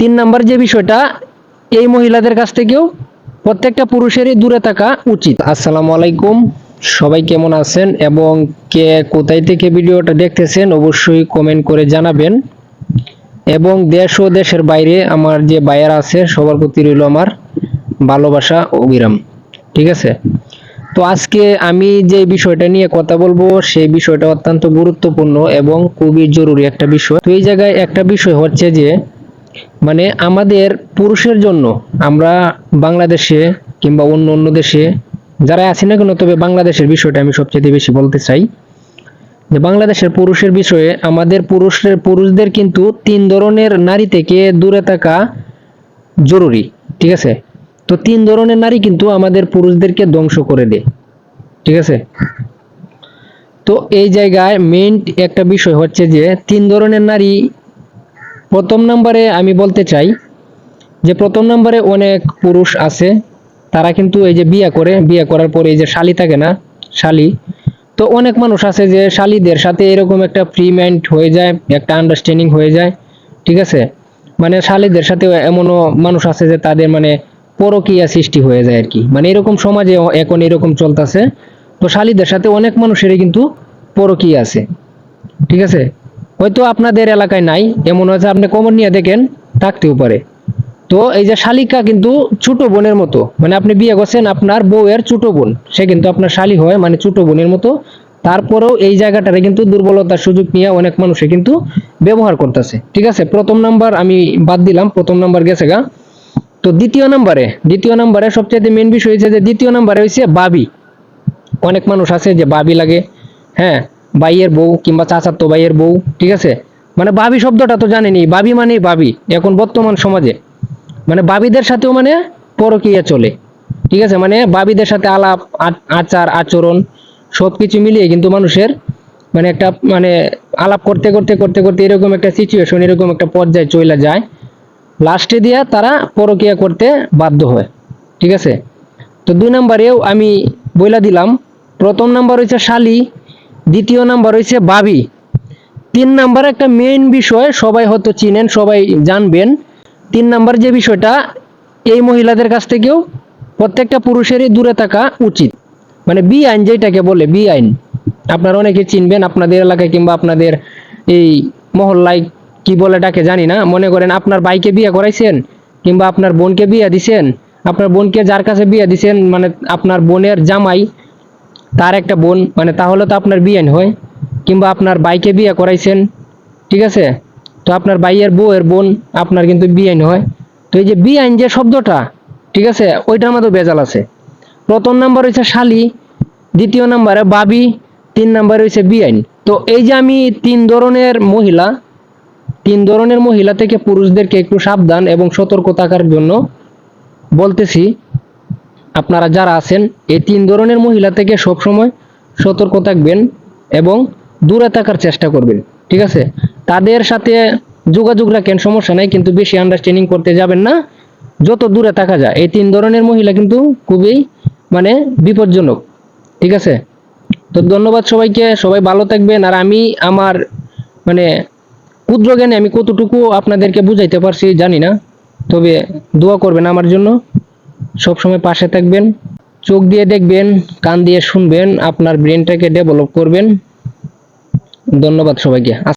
তিন নাম্বার যে বিষয়টা, এই মহিলাদের কাছ থেকেও প্রত্যেকটা পুরুষেরই দূরে থাকা উচিত। আসসালামু আলাইকুম, সবাই কেমন আছেন এবং কে কোথায় থেকে ভিডিওটা দেখতেছেন অবশ্যই কমেন্ট করে জানাবেন। এবং দেশ ও দেশের বাইরে আমার যে ভাইয়ারা আছে সবার প্রতি রইল আমার ভালোবাসা ও বিরাম। ঠিক আছে, তো আজকে আমি যে বিষয়টা নিয়ে কথা বলবো সেই বিষয়টা অত্যন্ত গুরুত্বপূর্ণ এবং খুবই জরুরি একটা বিষয়। তো এই জায়গায় একটা বিষয় হচ্ছে যে মানে আমাদের পুরুষের জন্য আমরা বাংলাদেশে কিংবা অন্য অন্য দেশে যারা আছি না কেন, তবে বাংলাদেশের বিষয়টা আমি সবচেয়ে বেশি বলতে চাই যে বাংলাদেশের পুরুষের বিষয়ে আমাদের পুরুষদের কিন্তু তিন ধরনের নারী থেকে দূরে থাকা জরুরি। ঠিক আছে, তো তিন ধরনের নারী কিন্তু আমাদের পুরুষদেরকে ধ্বংস করে দেয়। ঠিক আছে, তো এই জায়গায় মেইন একটা বিষয় হচ্ছে যে তিন ধরনের নারী। প্রথম নম্বরে আমি বলতে চাই যে প্রথম নম্বরে অনেক পুরুষ আছে তারা কিন্তু এই যে বিয়ে করার পরে এই যে শালি থাকে না, শালি, তো অনেক মানুষ আছে যে শালিদের সাথে এরকম একটা ফ্রি মাইন্ড হয়ে যায়, একটা আন্ডারস্ট্যান্ডিং হয়ে যায়। ঠিক আছে, মানে শালিদের সাথে এমনও মানুষ আছে যে তাদের মানে পরকীয়া সৃষ্টি হয়ে যায় আর কি, মানে এরকম সমাজে এখন এরকম চলতেছে। তো শালিদের সাথে অনেক মানুষেরই কিন্তু পরকীয়া আছে। ঠিক আছে, হয়তো আপনাদের এলাকায় নাই, এমন হয়েছে আপনি কমন নিয়ে দেখেন, থাকতেও পারে। তো এই যে শালিকা কিন্তু ছোট বোনের মতো, মানে আপনি বিয়ে করছেন আপনার বউয়ের ছোট বোন, সে কিন্তু আপনার শালি হয় মানে ছোট বোনের মতো। তারপরেও এই জায়গাটারে কিন্তু দুর্বলতার সুযোগ নিয়ে অনেক মানুষে কিন্তু ব্যবহার করতেছে। ঠিক আছে, প্রথম নাম্বার আমি বাদ দিলাম, প্রথম নাম্বার গেছে গা। তো দ্বিতীয় নাম্বারে সবচেয়ে মেইন বিষয় হচ্ছে যে দ্বিতীয় নাম্বারে হচ্ছে বাবি। অনেক মানুষ আছে যে বাবি লাগে, হ্যাঁ, ভাইয়ের বউ কিংবা চাচাতো ভাইয়ের বউ। ঠিক আছে, মানে বাবি শব্দটা তো জানেনি, বাবি মানে বাবি এখন বর্তমান সমাজে, মানে বাবিদের সাথেও মানে পরকীয়া চলে। ঠিক আছে, মানে বাবিদের সাথে আলাপ আচার আচরণ সবকিছু মিলিয়ে কিন্তু মানুষের মানে একটা মানে আলাপ করতে করতে করতে করতে এরকম একটা সিচুয়েশন, এরকম একটা পর্যায়ে চলে যায়, লাস্টে দিয়া তারা পরকীয়া করতে বাধ্য হয়। ঠিক আছে, তো দুই নাম্বারেও আমি বইলা দিলাম, প্রথম নাম্বার হচ্ছে শালি, দ্বিতীয় নাম্বার হচ্ছে বাবি, তিন নাম্বার একটা মেইন বিষয় সবাই হয়তো চিনেন, সবাই জানবেন। তিন নাম্বার যে বিষয়টা, এই মহিলাদের কাছ থেকেও প্রত্যেকটা পুরুষেরই দূরে থাকা উচিত। মানে বি আইন যেটাকে বলে, বি আইন আপনারা অনেকে চিনবেন আপনাদের এলাকায় কিংবা আপনাদের এই মহল্লায় কি বলে ডাকে জানি না। মনে করেন আপনার ভাইকে বিয়ে করাইছেন কিংবা আপনার বোনকে বিয়ে দিছেন, আপনার বোনকে যার কাছে বিয়ে দিছেন মানে আপনার বোনের জামাই তার একটা বোন, মানে তাহলে তো আপনার বিয়ে হয়। কিংবা আপনার ভাইকে বিয়ে করাইছেন, ঠিক আছে, তো আপনার ভাইয়ের বউয়ের বোন আপনার কিন্তু বিয়ে হয়। তো এই যে বিআইন যে শব্দটা, ঠিক আছে, ওইটার মধ্যে ভেজাল আছে। প্রথম নাম্বার হচ্ছে শালি, দ্বিতীয় নাম্বারে বাবি, তিন নাম্বারে হচ্ছে বিআইন। তো এই যে আমি তিন ধরনের মহিলা থেকে পুরুষদেরকে একটু সাবধান এবং সতর্ক থাকার জন্য বলতেছি। আপনারা যারা আছেন এই তিন ধরনের মহিলা থেকে সবসময় সতর্ক থাকবেন এবং দূরে থাকার চেষ্টা করবেন। ঠিক আছে, তাদের সাথে যোগাযোগ রাখেন, সমস্যা নাই, কিন্তু বেশি আন্ডারস্ট্যান্ডিং করতে যাবেন না, যত দূরে থাকা যায়। এই তিন ধরনের মহিলা কিন্তু খুবই মানে বিপজ্জনক। ঠিক আছে, তো ধন্যবাদ সবাইকে, সবাই ভালো থাকবেন। আর আমি আমার মানে ক্ষুদ্র জ্ঞানে আমি কতটুকু আপনাদেরকে বুঝাইতে পারছি জানি না, তবে দোয়া করবেন আমার জন্য, সব সময় পাশে থাকবেন, চোখ দিয়ে দেখবেন, কান দিয়ে শুনবেন, আপনার ব্রেনটাকে ডেভেলপ করবেন। ধন্যবাদ সবাইকে।